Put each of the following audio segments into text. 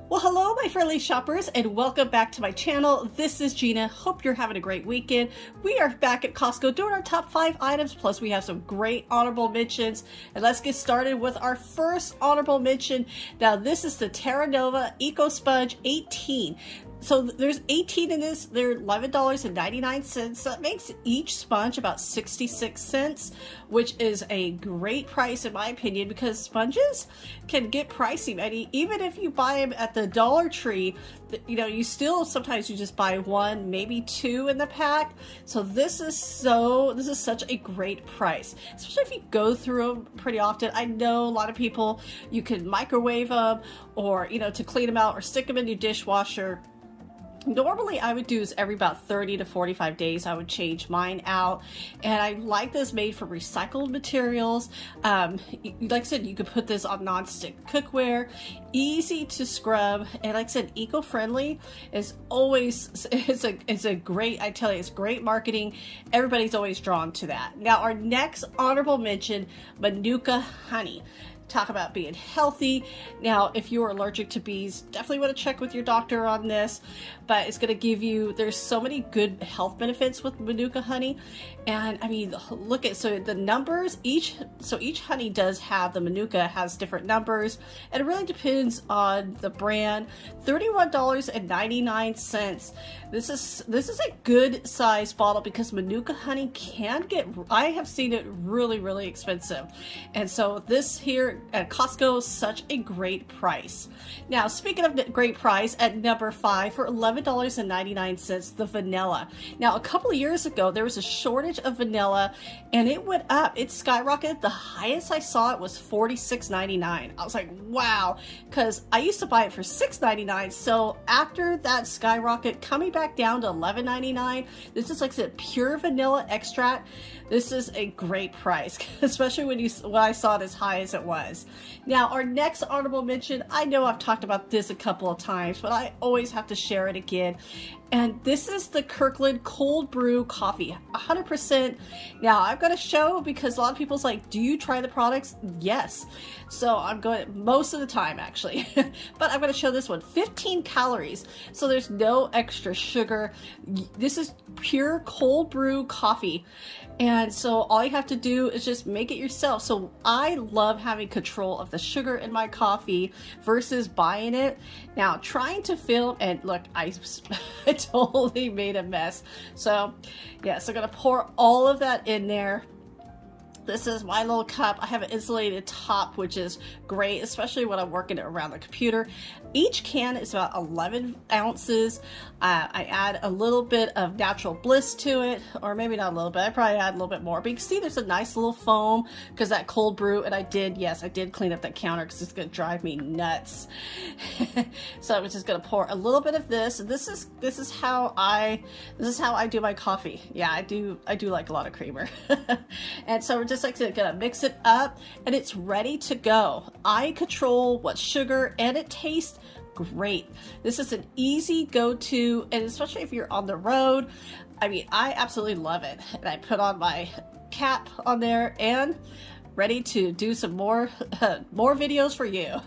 Well, hello, my friendly shoppers, and welcome back to my channel. This is Gina. Hope you're having a great weekend. We are back at Costco doing our top 5 items, plus we have some great honorable mentions. And let's get started with our first honorable mention. Now, this is the Terra Nova Eco Sponge 18. So there's 18 in this. They're $11.99. That makes each sponge about 66 cents, which is a great price in my opinion, because sponges can get pricey. I mean, even if you buy them at the Dollar Tree, you know, you still sometimes you just buy one, maybe two in the pack. So this is such a great price, especially if you go through them pretty often. I know a lot of people, you can microwave them, or you know, to clean them out, or stick them in your dishwasher. Normally I would do is every about 30 to 45 days I would change mine out, and I like this made from recycled materials. Like I said, you could put this on non-stick cookware, easy to scrub, and like I said, eco-friendly is always, it's a great, I tell you, it's great marketing. Everybody's always drawn to that. Now our next honorable mention, Manuka Honey. Talk about being healthy. Now, if you're allergic to bees, definitely want to check with your doctor on this, but it's going to give you, there's so many good health benefits with Manuka honey. And I mean, look at, so the numbers, each honey does have, the Manuka has different numbers, and it really depends on the brand. $31.99. This is a good size bottle, because Manuka honey can get, I have seen it really expensive. And so this here at Costco is such a great price. Now, speaking of great price, at number 5 for $11.99, the vanilla. Now, a couple of years ago, there was a shortage of vanilla, and it went up. It skyrocketed. The highest I saw it was $46.99. I was like, wow, because I used to buy it for $6.99. So after that skyrocket, coming back down to $11.99, this is like I said, pure vanilla extract. This is a great price, especially when I saw it as high as it was. Now, our next honorable mention, I know I've talked about this a couple of times, but I always have to share it again. And this is the Kirkland cold brew coffee, 100%. Now, I've got to show, because a lot of people's like, do you try the products? Yes. So I'm going most of the time, actually, but I'm going to show this one. 15 calories. So there's no extra sugar. This is pure cold brew coffee. And so all you have to do is just make it yourself. So I love having control of the sugar in my coffee versus buying it. Now, trying to film, and look, I totally made a mess. So yes, I'm gonna pour all of that in there. This is my little cup. I have an insulated top, which is great, especially when I'm working around the computer. Each can is about 11 ounces. I add a little bit of natural bliss to it, or maybe not a little bit. I probably add a little bit more. But you can see there's a nice little foam because that cold brew. And I did clean up that counter because it's going to drive me nuts. So I'm just going to pour a little bit of this. This is how I do my coffee. Yeah, I do like a lot of creamer. And so we're just like gonna mix it up, and it's ready to go. I control what sugar, and it tastes great. This is an easy go-to, and especially if you're on the road, I mean, I absolutely love it. And I put on my cap on there and ready to do some more videos for you.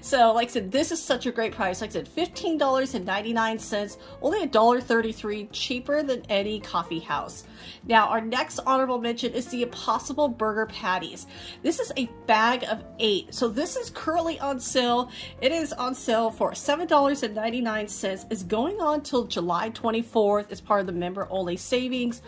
So like I said, this is such a great price. Like I said, $15.99, only $1.33 cheaper than any coffee house. Now our next honorable mention is the Impossible Burger Patties. This is a bag of 8. So this is currently on sale. It is on sale for $7.99. It's going on till July 24th. It's part of the member only savings.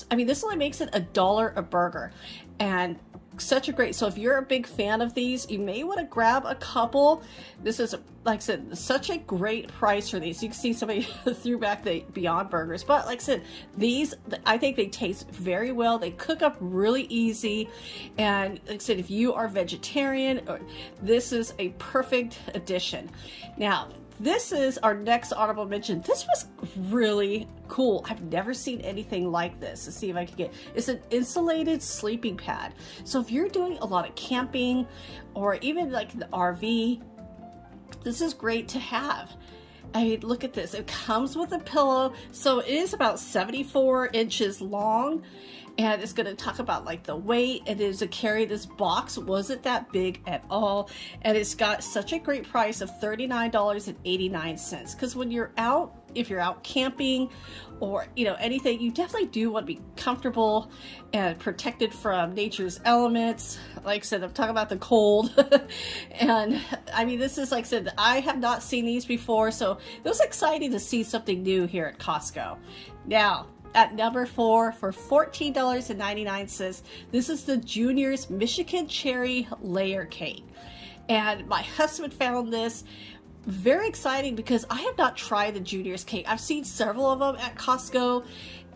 I mean, this only makes it $1 a burger, and such a great, so if you're a big fan of these, you may want to grab a couple. This is, like I said, such a great price for these. You can see somebody threw back the Beyond Burgers, but like I said, these, I think they taste very well. They cook up really easy, and like I said, if you are vegetarian, this is a perfect addition. Now, this is our next honorable mention. This was really cool. I've never seen anything like this. Let's see if I can get, it's an insulated sleeping pad. So if you're doing a lot of camping, or even like the RV, this is great to have. I mean, look at this. It comes with a pillow. So it is about 74 inches long, and it's going to talk about like the weight, and is to carry this box wasn't that big at all, and it's got such a great price of $39.89. Because when you're out, if you're out camping or anything, you definitely do want to be comfortable and protected from nature's elements. Like I said, I'm talking about the cold. And I mean, this is, like I said, I have not seen these before, so it was exciting to see something new here at Costco. Now, at number 4 for $14.99, this is the Junior's Michigan Cherry Layer Cake. And my husband found this very exciting because I have not tried the Junior's cake. I've seen several of them at Costco,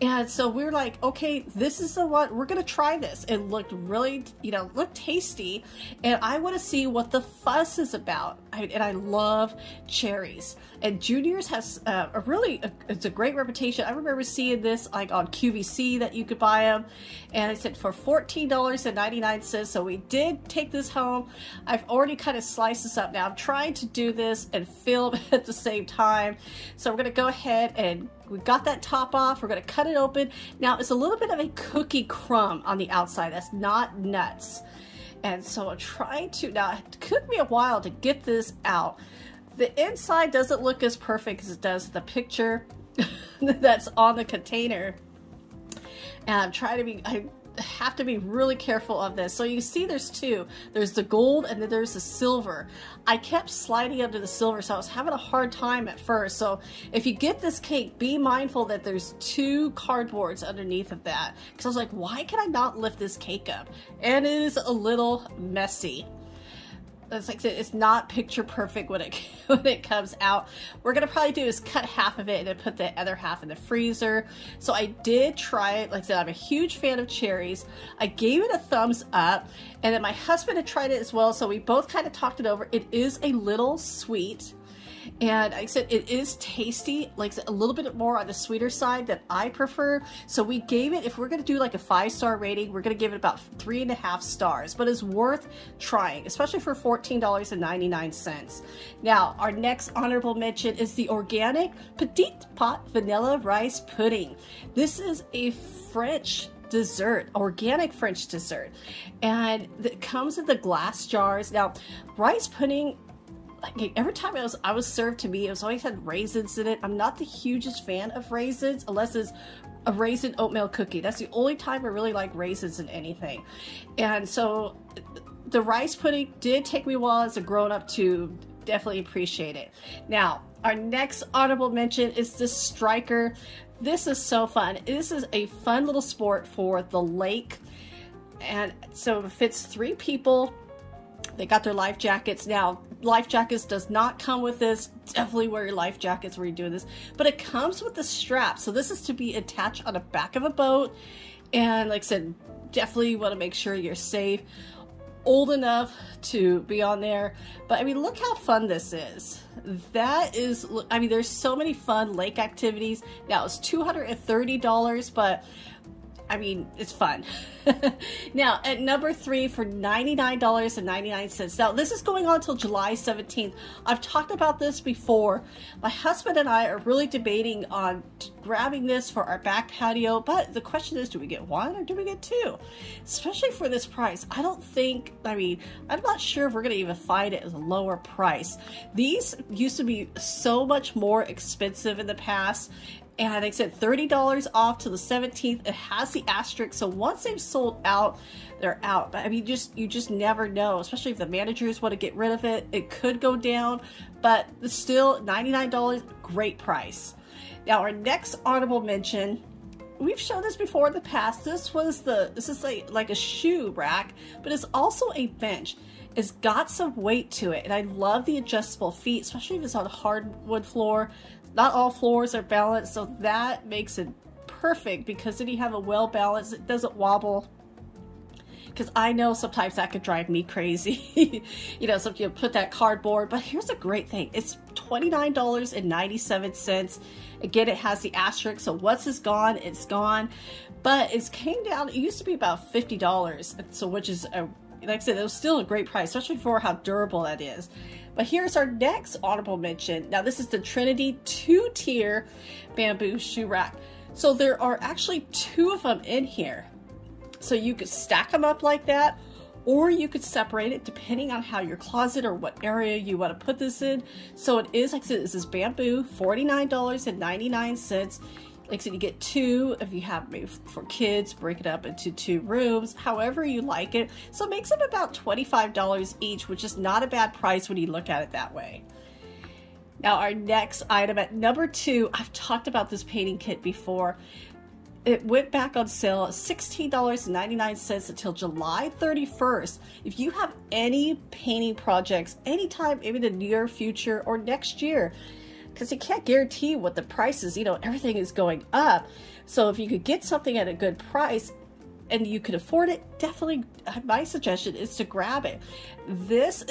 and so we're like, okay, this is the one, we're gonna try this. It looked really, looked tasty, and I want to see what the fuss is about. And I love cherries, and Junior's has it's a great reputation. I remember seeing this like on QVC that you could buy them, and I said for $14.99. So we did take this home. I've already kind of sliced this up. Now I'm trying to do this and film at the same time, so we're gonna go ahead and we got that top off. We're going to cut it open. Now, it's a little bit of a cookie crumb on the outside. That's not nuts. And so I'm trying to, now it took me a while to get this out. The inside doesn't look as perfect as it does the picture that's on the container. And I'm trying to be, I have to be really careful of this. So you see there's two. There's the gold and then there's the silver. I kept sliding under the silver, so I was having a hard time at first. So if you get this cake, be mindful that there's two cardboards underneath of that. Because I was like, why can I not lift this cake up? And it is a little messy. It's like it's not picture perfect when it comes out. We're gonna probably do is cut half of it and then put the other half in the freezer. So I did try it. Like I said, I'm a huge fan of cherries. I gave it a thumbs up, and then my husband had tried it as well, so we both kind of talked it over. It is a little sweet, and like I said, it is tasty, like a little bit more on the sweeter side that I prefer. So we gave it, if we're gonna do like a 5-star rating, we're gonna give it about 3.5 stars, but it's worth trying, especially for $14.99. Now, our next honorable mention is the organic Petite Pot Vanilla Rice Pudding. This is a French dessert, organic French dessert, and it comes in the glass jars. Now, rice pudding, like every time I was served to me, it was always had raisins in it. I'm not the hugest fan of raisins unless it's a raisin oatmeal cookie. That's the only time I really like raisins in anything. And so the rice pudding did take me a while as a grown-up to definitely appreciate it. Now, our next honorable mention is the Striker. This is so fun. This is a fun little sport for the lake. And so it fits 3 people. They got their life jackets. Now, life jackets does not come with this. Definitely wear your life jackets when you're doing this. But it comes with the strap. So this is to be attached on the back of a boat. And like I said, definitely want to make sure you're safe. Old enough to be on there. But I mean, look how fun this is. That is, I mean, there's so many fun lake activities. Now, it's $230, but I mean, it's fun. Now, at number 3 for $99.99. Now, this is going on until July 17th. I've talked about this before. My husband and I are really debating on grabbing this for our back patio, but the question is, do we get 1 or do we get 2? Especially for this price. I don't think, I mean, I'm not sure if we're going to even find it as a lower price. These used to be so much more expensive in the past. And like I said, $30 off to the 17th. It has the asterisk, so once they've sold out, they're out. But I mean, you just never know, especially if the managers want to get rid of it. It could go down, but still $99, great price. Now, our next honorable mention, we've shown this before in the past. This is like a shoe rack, but it's also a bench. It's got some weight to it, and I love the adjustable feet, especially if it's on a hardwood floor. Not all floors are balanced, so that makes it perfect because then you have a well balanced, it doesn't wobble. Because I know sometimes that could drive me crazy. You know, so you put that cardboard, but here's a great thing. It's $29.97. Again, it has the asterisk, so once it's gone, it's gone. But it came down, it used to be about $50, so which is, like I said, it was still a great price, especially for how durable that is. But here's our next honorable mention. Now, this is the Trinity 2-tier bamboo shoe rack. So there are actually 2 of them in here. So you could stack them up like that, or you could separate it depending on how your closet or what area you want to put this in. So it is, like I said, this is bamboo, $49.99. Like I said, you get two if you have maybe for kids, break it up into 2 rooms, however you like it. So it makes them about $25 each, which is not a bad price when you look at it that way. Now our next item at number 2, I've talked about this painting kit before. It went back on sale at $16.99 until July 31st. If you have any painting projects anytime, maybe in the near future or next year, because you can't guarantee what the price is, you know, everything is going up. So if you could get something at a good price and you could afford it, definitely my suggestion is to grab it. This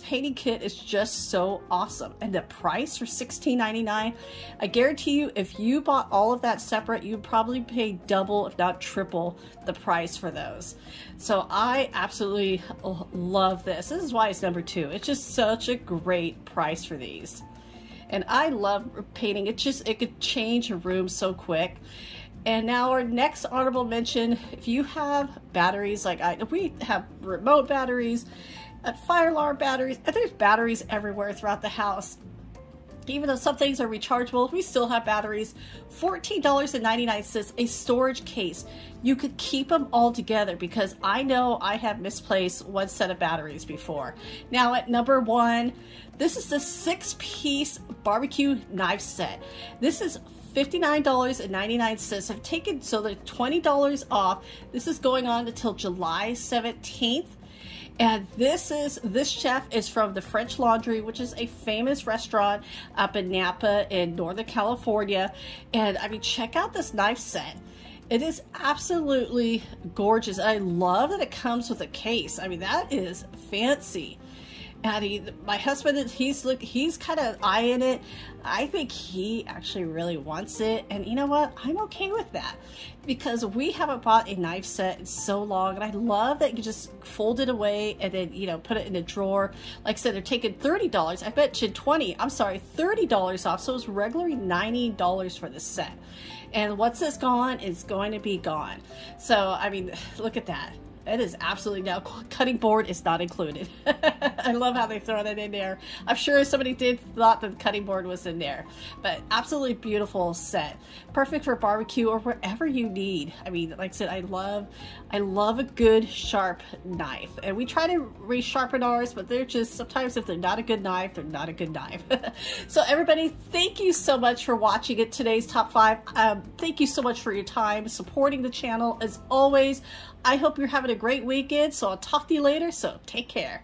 painting kit is just so awesome, and the price for $16.99, I guarantee you if you bought all of that separate, you'd probably pay double if not triple the price for those. So I absolutely love this. This is why it's number 2. It's just such a great price for these, and I love painting. It could change a room so quick. And now our next honorable mention, if you have batteries like we have remote batteries, fire alarm batteries, and there's batteries everywhere throughout the house. Even though some things are rechargeable, we still have batteries. $14.99, a storage case. You could keep them all together, because I know I have misplaced one set of batteries before. Now at number 1, this is the 6-piece barbecue knife set. This is $59.99. I've taken, so they're $20 off. This is going on until July 17th. And this chef is from the French Laundry, which is a famous restaurant up in Napa in Northern California. And I mean, check out this knife set. It is absolutely gorgeous. I love that it comes with a case. I mean, that is fancy. And my husband, he's kind of eyeing it. I think he actually really wants it, and you know what? I'm okay with that, because we haven't bought a knife set in so long, and I love that you just fold it away and then, you know, put it in a drawer. Like I said, they're taking $30. I mentioned $30 off, so it's regularly $90 for the set. And once it's gone, it's going to be gone. So I mean, look at that. It is absolutely, now cutting board is not included. I love how they throw that in there. I'm sure somebody thought that the cutting board was in there, but absolutely beautiful set. Perfect for barbecue or wherever you need. I mean, like I said, I love a good sharp knife, and we try to resharpen ours, but they're just, sometimes if they're not a good knife, they're not a good knife. So everybody, thank you so much for watching today's top 5. Thank you so much for your time supporting the channel as always. I hope you're having a great weekend, so I'll talk to you later, so take care.